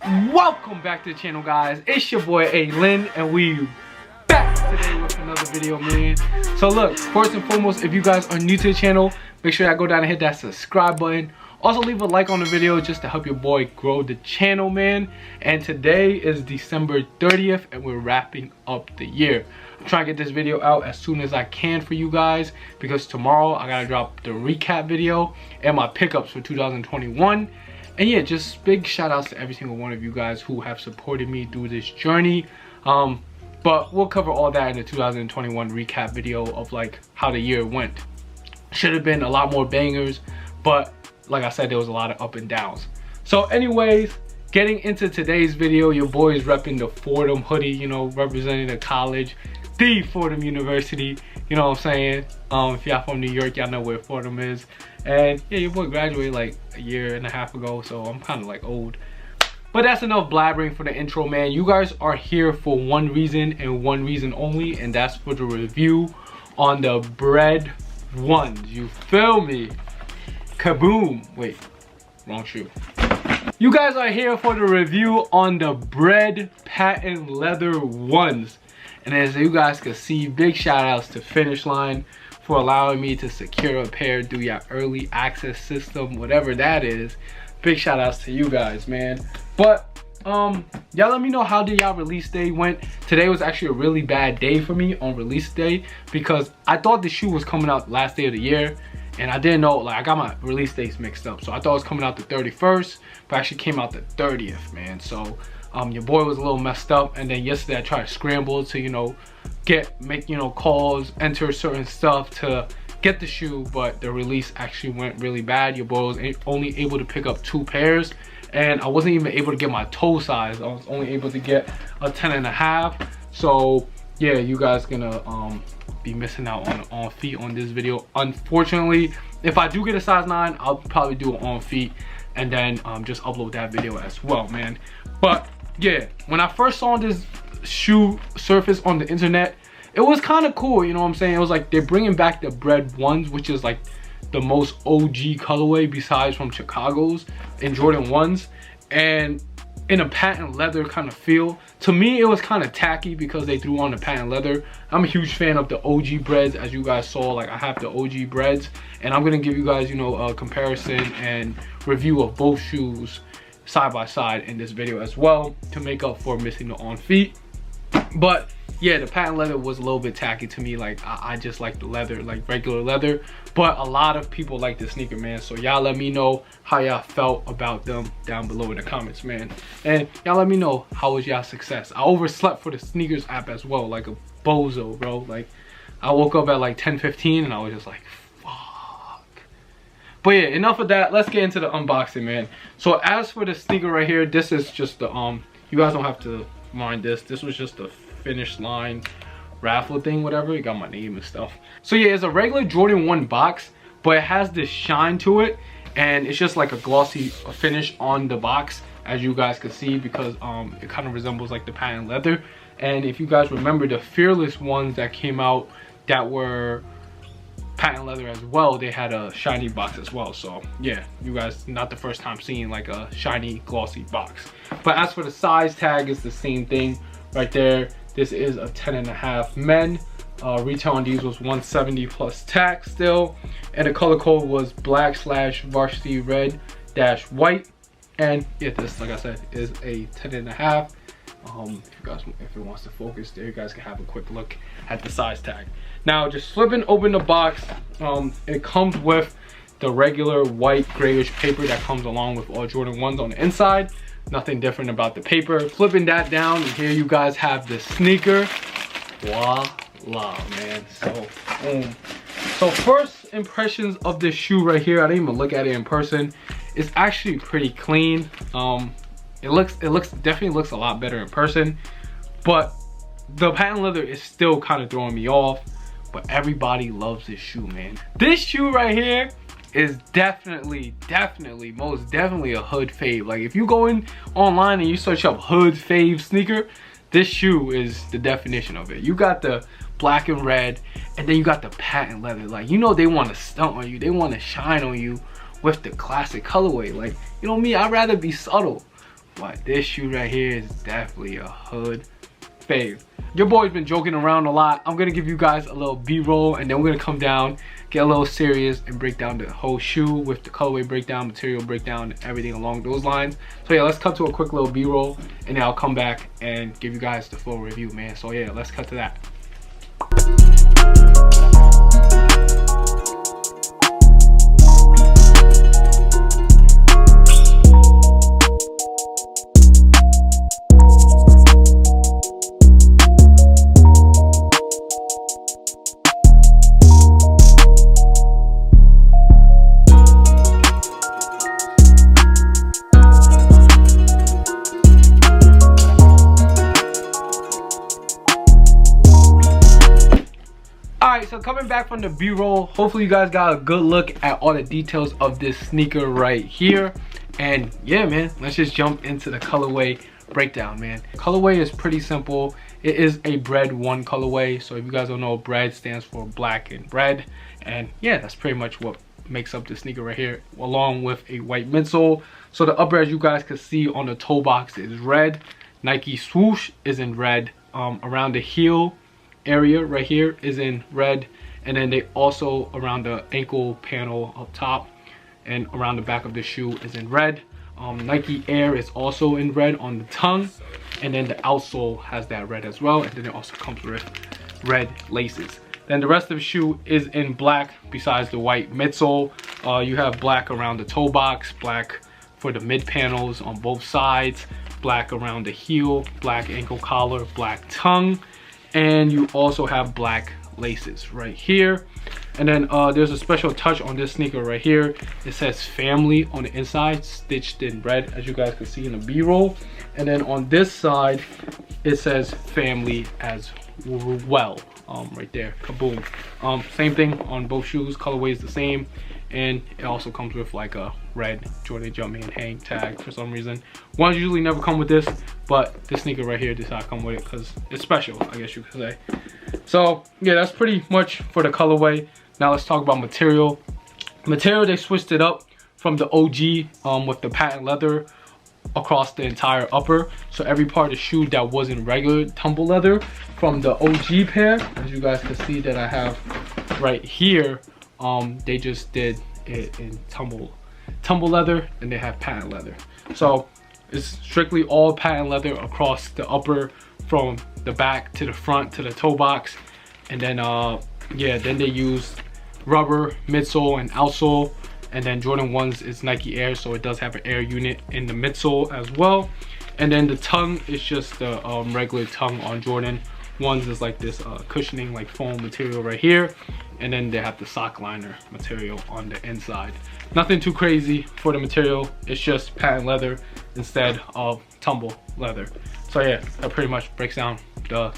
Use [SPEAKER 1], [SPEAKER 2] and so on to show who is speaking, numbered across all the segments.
[SPEAKER 1] Welcome back to the channel, guys. It's your boy ALin, and we back today with another video, man. So look, first and foremost, if you guys are new to the channel, make sure y'all go down and hit that subscribe button. Also leave a like on the video just to help your boy grow the channel, man. And today is December 30th and we're wrapping up the year. I'm trying to get this video out as soon as I can for you guys, because tomorrow I gotta drop the recap video and my pickups for 2021. And yeah, just big shout outs to every single one of you guys who have supported me through this journey. But we'll cover all that in the 2021 recap video of like how the year went. Should have been a lot more bangers, but like I said, there was a lot of up and downs. So anyways, getting into today's video, your boy is repping the Fordham hoodie, you know, representing the college, the Fordham University, you know what I'm saying? If y'all from New York, y'all know where Fordham is. And yeah, your boy graduated like a year and a half ago, so I'm kind of like old. But that's enough blabbering for the intro, man. You guys are here for one reason and one reason only, and that's for the review on the Bred ones. You feel me? Kaboom. Wait, wrong shoe. You guys are here for the review on the Bred patent leather ones. And as you guys can see, big shout outs to Finish Line for allowing me to secure a pair through your early access system, whatever that is. Big shout outs to you guys, man. But y'all let me know how did y'all release day went. Today was actually a really bad day for me on release day, because I thought the shoe was coming out last day of the year, and I didn't know, like I got my release dates mixed up. So I thought it was coming out the 31st, but actually came out the 30th, man. So your boy was a little messed up, and then yesterday I tried to scramble to, you know, make calls, enter certain stuff to get the shoe, but the release actually went really bad. Your boy was only able to pick up 2 pairs, and I wasn't even able to get my toe size. I was only able to get a 10.5. So yeah, you guys gonna be missing out on feet on this video, unfortunately. If I do get a size 9, I'll probably do it on feet and then just upload that video as well, man. But yeah, when I first saw this shoe surface on the internet, it was kind of cool, you know what I'm saying? It was like they're bringing back the Bred ones, which is like the most OG colorway besides from Chicago's in Jordan 1s, and in a patent leather kind of feel. To me, it was kind of tacky because they threw on the patent leather. I'm a huge fan of the OG Breds, as you guys saw. Like I have the OG Breds, and I'm gonna give you guys, you know, a comparison and review of both shoes side by side in this video as well, to make up for missing the on feet. But yeah, the patent leather was a little bit tacky to me. Like I just like the leather, like regular leather, but a lot of people like the sneaker, man. So y'all let me know how y'all felt about them down below in the comments, man. And y'all let me know how was y'all success. I overslept for the sneakers app as well, like a bozo, bro. Like I woke up at like 10:15 and I was just like, fuck. But yeah, enough of that. Let's get into the unboxing, man. So as for the sneaker right here, this is just the you guys don't have to mind this. This was just the Finish Line raffle thing, whatever. It got my name and stuff. So yeah, it's a regular Jordan 1 box, but it has this shine to it, and it's just like a glossy finish on the box, as you guys can see, because it kind of resembles like the patent leather. And if you guys remember the Fearless ones that came out that were patent leather as well, they had a shiny box as well. So yeah, you guys not the first time seeing like a shiny glossy box. But as for the size tag, it's the same thing right there. This is a 10.5 men. Retail on these was $170 plus tax still, and the color code was black/varsity red - white. And yeah, this, like I said, is a 10.5. If it wants to focus there, you guys can have a quick look at the size tag. Now just flipping open the box, it comes with the regular white grayish paper that comes along with all Jordan 1s on the inside. Nothing different about the paper. Flipping that down, and here you guys have the sneaker. Voila, man. So boom. So first impressions of this shoe right here, I didn't even look at it in person. It's actually pretty clean. It definitely looks a lot better in person, but the patent leather is still kind of throwing me off. But everybody loves this shoe, man. This shoe right here is definitely most definitely a hood fave. Like if you go in online and you search up hood fave sneaker, this shoe is the definition of it. You got the black and red, and then you got the patent leather. Like, you know, they want to stunt on you, they want to shine on you with the classic colorway. Like, you know me, I'd rather be subtle. but this shoe right here is definitely a hood fave. Your boy's been joking around a lot. I'm gonna give you guys a little b-roll, and then we're gonna come down, get a little serious, and break down the whole shoe with the colorway breakdown, material breakdown, everything along those lines. So yeah, let's cut to a quick little b-roll, and then I'll come back and give you guys the full review, man. So yeah, let's cut to that. Alright, so coming back from the b-roll, hopefully you guys got a good look at all the details of this sneaker right here. And yeah, man, let's just jump into the colorway breakdown, man. Colorway is pretty simple. It is a Bred 1 colorway. So if you guys don't know, Bred stands for black and Bred. And yeah, that's pretty much what makes up the sneaker right here, along with a white midsole. So the upper, as you guys can see on the toe box, is red. Nike swoosh is in red. Around the heel area right here is in red, and then they also around the ankle panel up top and around the back of the shoe is in red. Nike Air is also in red on the tongue, and then the outsole has that red as well, and then it also comes with red laces. Then the rest of the shoe is in black besides the white midsole. You have black around the toe box, black for the mid panels on both sides, black around the heel, black ankle collar, black tongue, and you also have black laces right here. And then there's a special touch on this sneaker right here. It says family on the inside, stitched in red, as you guys can see in the b-roll. And then on this side it says family as well, right there, kaboom. Same thing on both shoes, colorway is the same, and it also comes with like a red Jordan Jumpman hang tag for some reason. Ones usually never come with this, but this sneaker right here does not come with it because it's special, I guess you could say. So yeah, that's pretty much for the colorway. Now let's talk about material. Material, they switched it up from the OG with the patent leather across the entire upper. So every part of the shoe that wasn't regular tumble leather from the OG pair, as you guys can see that I have right here, they just did it in tumble leather, and they have patent leather. So it's strictly all patent leather across the upper from the back to the front to the toe box. And then yeah, then they use rubber midsole and outsole. And then Jordan 1s is Nike Air, so it does have an air unit in the midsole as well. And then the tongue is just the regular tongue on Jordan 1s is like this cushioning, like foam material right here. And then they have the sock liner material on the inside. Nothing too crazy for the material. It's just patent leather instead of tumble leather. So yeah, that pretty much breaks down the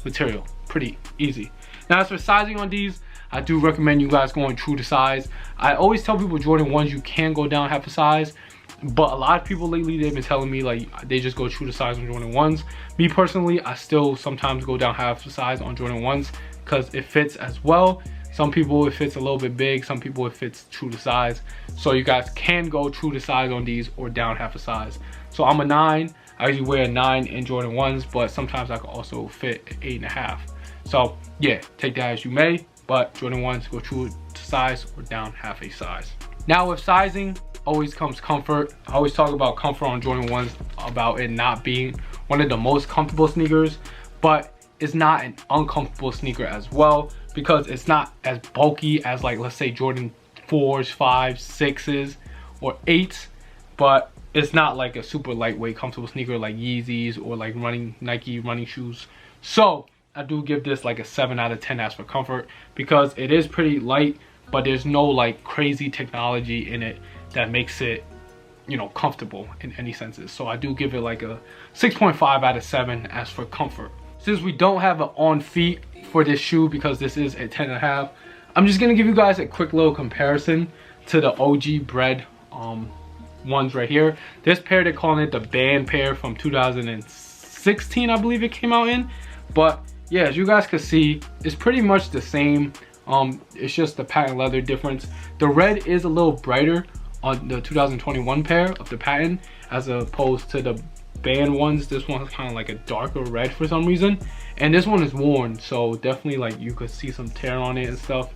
[SPEAKER 1] material. Pretty easy. Now as for sizing on these, I do recommend you guys going true to size. I always tell people Jordan 1s you can go down half a size, but a lot of people lately, they've been telling me like they just go true to size on Jordan 1s. Me personally, I still sometimes go down half a size on Jordan 1s because it fits as well. Some people it fits a little bit big, some people it fits true to size. So you guys can go true to size on these or down half a size. So I'm a 9. I usually wear a 9 in Jordan 1s, but sometimes I can also fit 8.5. So yeah, take that as you may, but Jordan 1s go true to size or down half a size. Now with sizing, always comes comfort. I always talk about comfort on Jordan 1s, about it not being one of the most comfortable sneakers, but it's not an uncomfortable sneaker as well, because it's not as bulky as like, let's say Jordan 4s, 5s, 6s, or 8s, but it's not like a super lightweight comfortable sneaker like Yeezys or like Nike running shoes. So I do give this like a 7 out of 10 as for comfort, because it is pretty light, but there's no like crazy technology in it that makes it, you know, comfortable in any senses. So I do give it like a 6.5 out of 7 as for comfort. Since we don't have an on feet for this shoe, because this is a 10.5, I'm just gonna give you guys a quick little comparison to the OG Bred ones right here. This pair, they're calling it the band pair from 2016, I believe it came out in. But yeah, as you guys can see, it's pretty much the same. It's just the patent leather difference. The red is a little brighter on the 2021 pair of the patent, as opposed to the band ones. This one's kind of like a darker red for some reason, and this one is worn, so definitely like you could see some tear on it and stuff.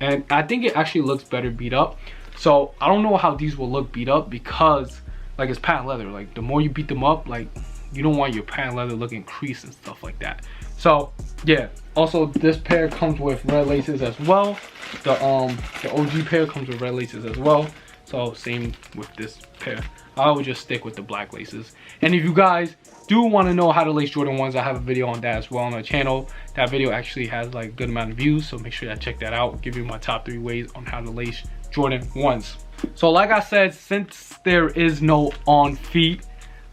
[SPEAKER 1] And I think it actually looks better beat up. So I don't know how these will look beat up, because like it's patent leather. Like the more you beat them up, like you don't want your patent leather looking creased and stuff like that. So yeah, also this pair comes with red laces as well. The OG pair comes with red laces as well. So same with this pair. I would just stick with the black laces. And if you guys do want to know how to lace Jordan 1s, I have a video on that as well on our channel. That video actually has like a good amount of views, so make sure that check that out. I'll give you my top 3 ways on how to lace Jordan 1s. So like I said, since there is no on feet,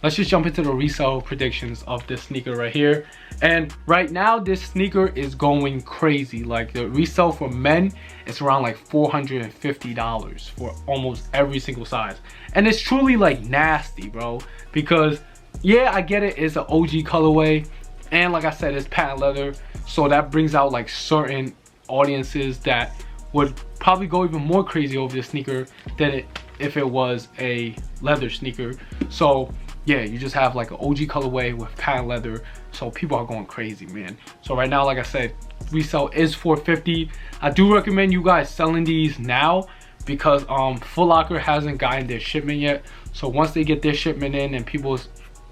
[SPEAKER 1] let's just jump into the resale predictions of this sneaker right here. And right now this sneaker is going crazy. Like the resale for men, it's around like $450 for almost every single size. And it's truly like nasty, bro, because yeah, I get it, it's an OG colorway, and like I said, it's patent leather, so that brings out like certain audiences that would probably go even more crazy over this sneaker than if it was a leather sneaker. So yeah, you just have like an OG colorway with patent leather, so people are going crazy, man. So right now, like I said, resale is $450. I do recommend you guys selling these now, because Foot Locker hasn't gotten their shipment yet. So once they get their shipment in and people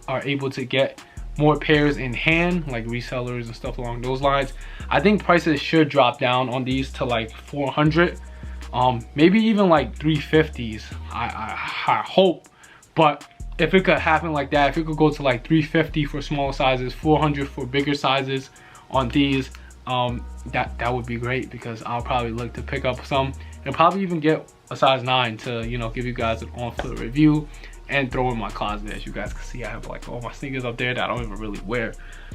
[SPEAKER 1] are able to get more pairs in hand, like resellers and stuff along those lines, I think prices should drop down on these to like 400, maybe even like 350s. I hope. But if it could happen like that, if it could go to like 350 for smaller sizes, 400 for bigger sizes on these, that would be great, because I'll probably look to pick up some and probably even get a size 9 to, you know, give you guys an on-foot review and throw in my closet. As you guys can see, I have like all my sneakers up there that I don't even really wear.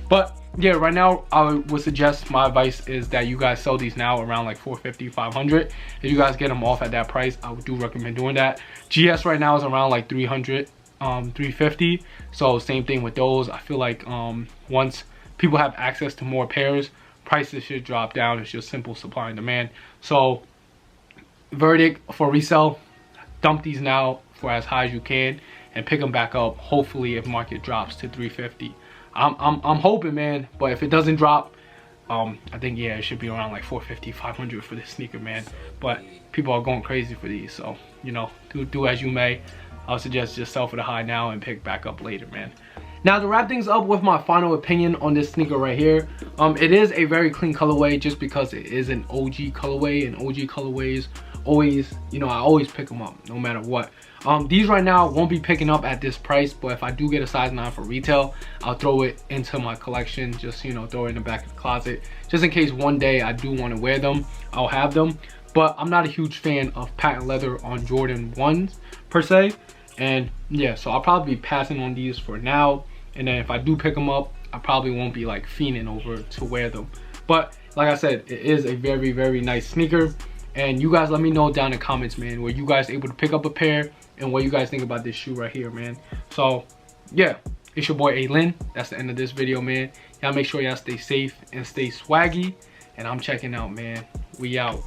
[SPEAKER 1] But yeah, right now I would suggest, my advice is that you guys sell these now around like 450, 500. If you guys get them off at that price, I do recommend doing that. GS right now is around like 300, 350. So same thing with those. I feel like once people have access to more pairs, prices should drop down. It's just simple supply and demand. So verdict for resale, dump these now for as high as you can and pick them back up, hopefully, if market drops to 350. I'm hoping, man, but if it doesn't drop, I think yeah, it should be around like 450, 500 for this sneaker, man. But people are going crazy for these, so you know, do as you may. I would suggest just sell for the high now and pick back up later, man. Now to wrap things up with my final opinion on this sneaker right here, it is a very clean colorway, just because it is an OG colorway, and OG colorways always, you know, I always pick them up no matter what. These right now won't be picking up at this price, but if I do get a size 9 for retail, I'll throw it into my collection, just, you know, throw it in the back of the closet, just in case one day I do want to wear them. I'll have them. But I'm not a huge fan of patent leather on Jordan 1s per se. And yeah, so I'll probably be passing on these for now, and then if I do pick them up, I probably won't be like fiending over to wear them. But like I said, it is a very, very nice sneaker. And you guys let me know down in the comments, man, were you guys able to pick up a pair, and what you guys think about this shoe right here, man. So yeah, it's your boy ALin. That's the end of this video, man. Y'all make sure y'all stay safe and stay swaggy, and I'm checking out, man. We out.